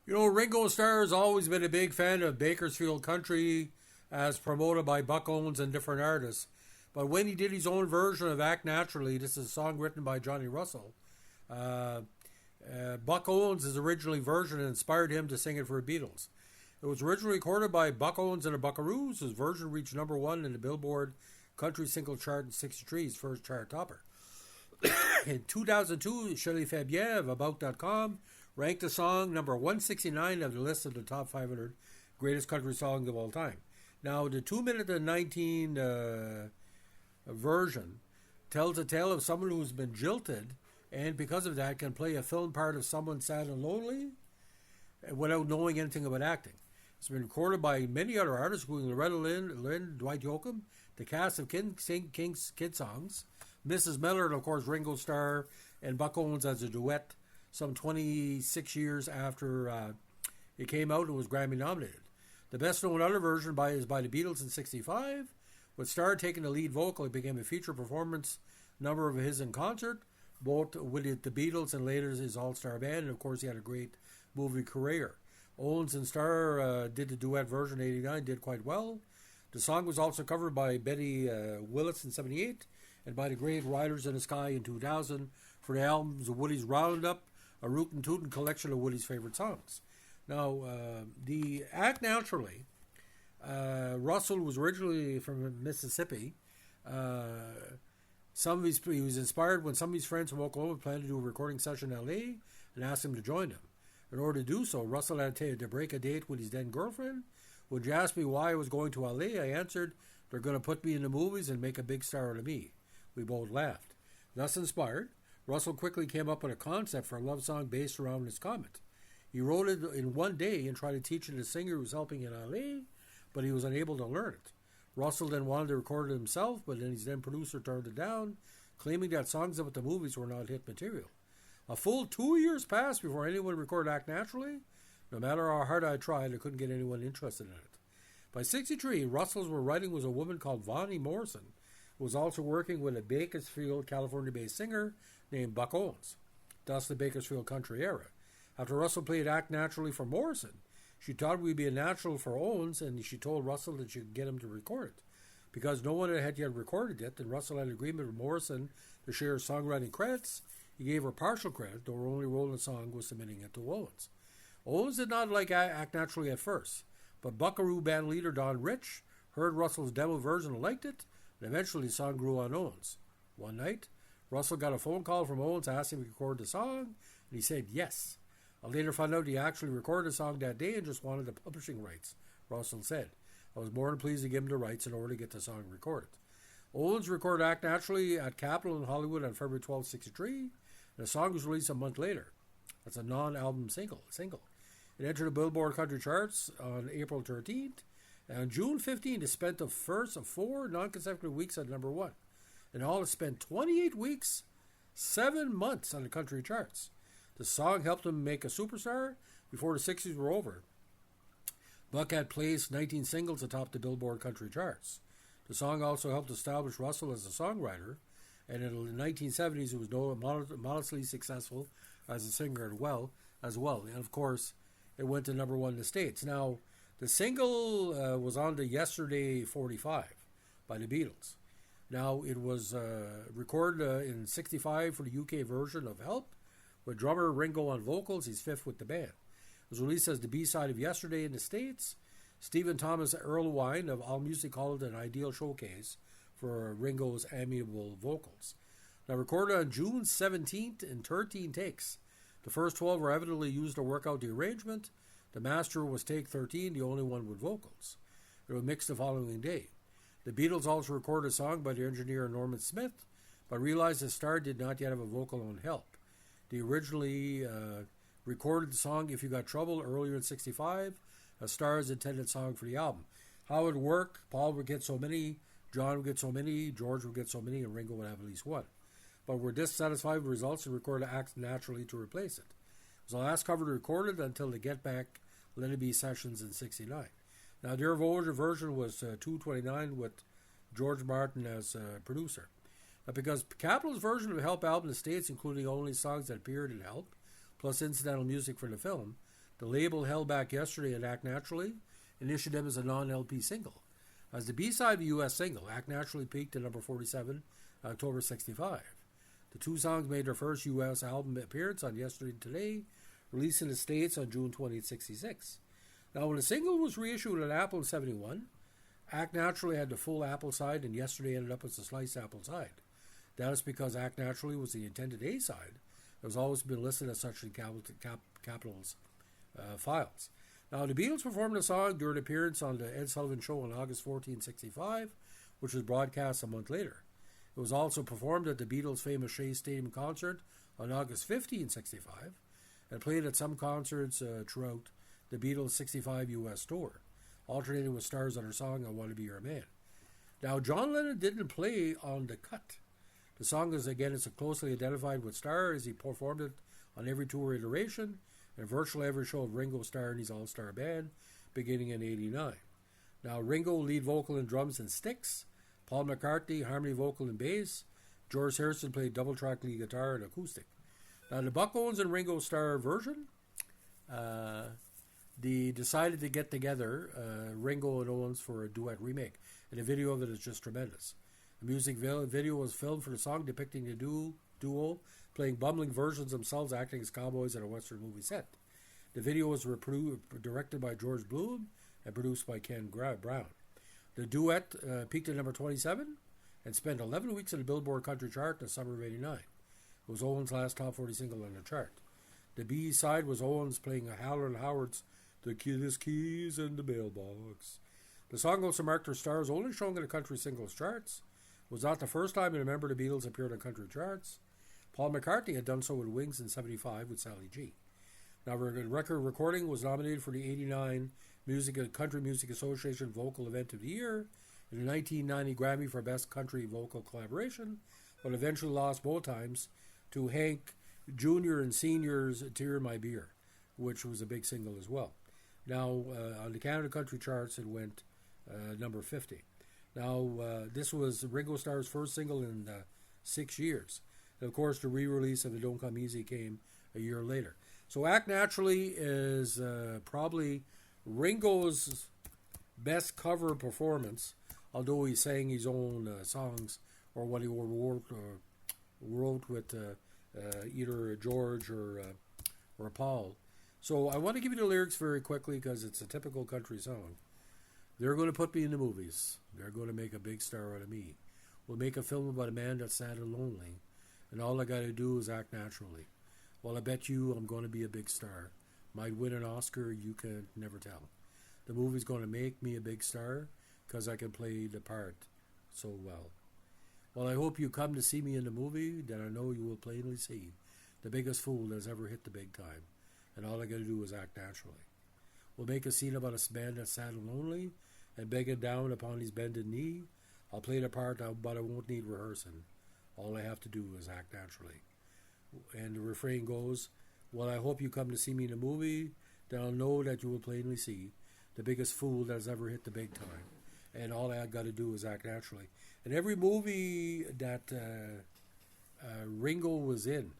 You know, Ringo Starr has always been a big fan of Bakersfield Country as promoted by Buck Owens and different artists. But when he did his own version of Act Naturally, this is a song written by Johnny Russell. Uh, Buck Owens' originally version inspired him to sing it for the Beatles. It was originally recorded by Buck Owens and the Buckaroos. His version reached number one in the Billboard Country Single Chart in 63, his first chart topper. In 2002, Shelley Fabien of About.com ranked the song number 169 of the list of the top 500 greatest country songs of all time. Now, the 2 minute and 19 version tells a tale of someone who's been jilted and because of that can play a film part of someone sad and lonely without knowing anything about acting. It's been recorded by many other artists, including Loretta Lynn, Dwight Yoakam, the cast of King's Kid Songs, Mrs. Miller, and of course Ringo Starr and Buck Owens as a duet some 26 years after it came out and was Grammy nominated. The best known other version is by the Beatles in 65, with Starr taking the lead vocal. It became a feature performance number of his in concert, both with the Beatles and later his All-Star band, and of course he had a great movie career. Owens and Starr did the duet version in 89, did quite well. The song was also covered by Betty Willis in 78 and by the great Riders in the Sky in 2000 for the albums of Woody's Roundup, a rootin' tootin' collection of Woody's favorite songs. Now, the Act Naturally, Russell was originally from Mississippi. He was inspired when some of his friends from Oklahoma planned to do a recording session in LA and asked him to join them. In order to do so, Russell had to break a date with his then girlfriend. When she asked me why I was going to LA, I answered, "They're going to put me in the movies and make a big star out of me." We both laughed. Thus inspired, Russell quickly came up with a concept for a love song based around this comment. He wrote it in one day and tried to teach it to a singer who was helping in LA, but he was unable to learn it. Russell then wanted to record it himself, but then his then producer turned it down, claiming that songs about the movies were not hit material. A full 2 years passed before anyone recorded Act Naturally. No matter how hard I tried, I couldn't get anyone interested in it. By 63, Russell's were writing was a woman called Vonnie Morrison, who was also working with a Bakersfield, California-based singer named Buck Owens, thus the Bakersfield Country era. After Russell played Act Naturally for Morrison, she thought it would be a natural for Owens, and she told Russell that she could get him to record it. Because no one had yet recorded it, and Russell had an agreement with Morrison to share songwriting credits, he gave her partial credit, though her only role in the song was submitting it to Owens. Owens did not like Act Naturally at first, but Buckaroo band leader Don Rich heard Russell's demo version and liked it, and eventually the song grew on Owens. One night, Russell got a phone call from Owens asking if he could record the song, and he said yes. I later found out he actually recorded the song that day and just wanted the publishing rights, Russell said. I was more than pleased to give him the rights in order to get the song recorded. Owens recorded Act Naturally at Capitol in Hollywood on February 12, 63, and the song was released a month later. That's a non-album single. It entered the Billboard Country Charts on April 13th, and on June 15th it spent the first of 4 non-consecutive weeks at number 1. In all, it spent 28 weeks, 7 months on the country charts. The song helped him make a superstar before the 60s were over. Buck had placed 19 singles atop the Billboard Country Charts. The song also helped establish Russell as a songwriter, and in the 1970s he was modestly successful as a singer as well. And of course, it went to number 1 in the States. Now, the single was on the Yesterday 45 by the Beatles. Now, it was recorded in 65 for the UK version of Help, with drummer Ringo on vocals. He's fifth with the band. It was released as the B-side of Yesterday in the States. Stephen Thomas Erlewine of AllMusic called it an ideal showcase for Ringo's amiable vocals. Now, recorded on June 17th in 13 takes. The first 12 were evidently used to work out the arrangement. The master was take 13, the only one with vocals. It was mixed the following day. The Beatles also recorded a song by their engineer Norman Smith, but realized that Starr did not yet have a vocal on Help. They originally recorded the song If You Got Trouble earlier in 65, as Starr's intended song for the album. How it would work, Paul would get so many, John would get so many, George would get so many, and Ringo would have at least one. But were dissatisfied with the results and recorded Act Naturally to replace it. It was the last cover recorded until the Get Back Let It Be sessions in 69. Now, their version was 229 with George Martin as producer. Now, because Capitol's version of Help album in the States including only songs that appeared in Help, plus incidental music for the film, The label held back yesterday at Act Naturally and issued them as a non-LP single. As the B-side of the U.S. single, Act Naturally peaked at number 47 on October 65. The two songs made their first U.S. album appearance on Yesterday and Today, released in the States on June 20, 1966. Now, when the single was reissued on Apple in 71, Act Naturally had the full Apple side and Yesterday ended up as the sliced Apple side. That is because Act Naturally was the intended A-side. It has always been listed as such in Capitol's files. Now, the Beatles performed the song during an appearance on the Ed Sullivan Show on August 14, 1965, which was broadcast a month later. It was also performed at the Beatles' famous Shea Stadium concert on August 15, 1965, and played at some concerts throughout the Beatles' 65 U.S. tour, alternating with Starr's other song, I Want to Be Your Man. Now, John Lennon didn't play on the cut. The song is, again, it's closely identified with Starr as he performed it on every tour iteration and virtually every show of Ringo Starr and his All-Starr band, beginning in 89. Now, Ringo, lead vocal and drums and sticks. Paul McCartney, harmony vocal and bass. George Harrison played double-track lead guitar and acoustic. Now, the Buck Owens and Ringo Starr version, they decided to get together, Ringo and Owens, for a duet remake. And the video of it is just tremendous. The music video was filmed for the song depicting the duo playing bumbling versions themselves acting as cowboys in a Western movie set. The video was directed by George Bloom and produced by Ken Brown. The duet peaked at number 27 and spent 11 weeks in the Billboard Country chart in the summer of 89. It was Owens' last top 40 single on the chart. The B side was Owens playing Howlin' Howard's The Keys in the Mailbox. The song also marked her Starr's only showing in the country singles charts. It was not the first time a member of the Beatles appeared on country charts. Paul McCartney had done so with Wings in 75 with Sally G. Now, record recording was nominated for the 89 Country Music Association Vocal Event of the Year and the 1990 Grammy for Best Country Vocal Collaboration, but eventually lost both times to Hank Jr. and Sr.'s Tear My Beer, which was a big single as well. Now, on the Canada Country charts, it went number 50. Now, this was Ringo Starr's first single in 6 years. And of course, the re-release of the Don't Come Easy came a year later. So Act Naturally is probably Ringo's best cover performance, although he sang his own songs or what he wrote with either George or Paul. So I want to give you the lyrics very quickly because it's a typical country song. They're going to put me in the movies. They're going to make a big star out of me. We'll make a film about a man that's sad and lonely, and all I got to do is act naturally. Well, I bet you I'm going to be a big star. Might win an Oscar, you can never tell. The movie's going to make me a big star because I can play the part so well. Well, I hope you come to see me in the movie, that I know you will plainly see the biggest fool that's ever hit the big time, and all I got to do is act naturally. We'll make a scene about a man that's sad and lonely and begging down upon his bended knee. I'll play the part, but I won't need rehearsing. All I have to do is act naturally. And the refrain goes, well, I hope you come to see me in the movie, then I'll know that you will plainly see the biggest fool that's ever hit the big time. And all I got to do is act naturally. And every movie that Ringo was in,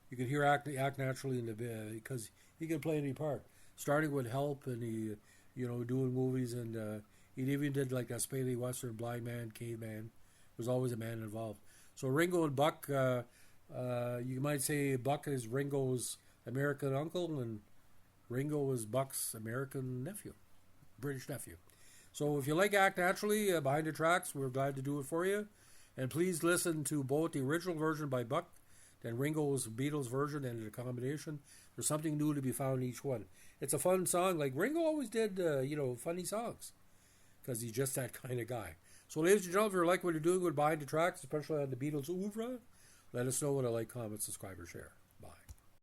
you could hear act naturally in the because he can play any part. Starting with Help, and he, doing movies, and he even did like a Spaley Western, Blind Man, Caveman. There's always a man involved. So Ringo and Buck, you might say Buck is Ringo's American uncle, and Ringo is Buck's American nephew, British nephew. So if you like Act Naturally, Behind the Tracks, we're glad to do it for you. And please listen to both the original version by Buck and Ringo's Beatles version and the combination. There's something new to be found in each one. It's a fun song. Like Ringo always did, funny songs because he's just that kind of guy. So ladies and gentlemen, if you like what you're doing with Behind the Tracks, especially on the Beatles oeuvre, let us know what I like, comment, subscribe, or share.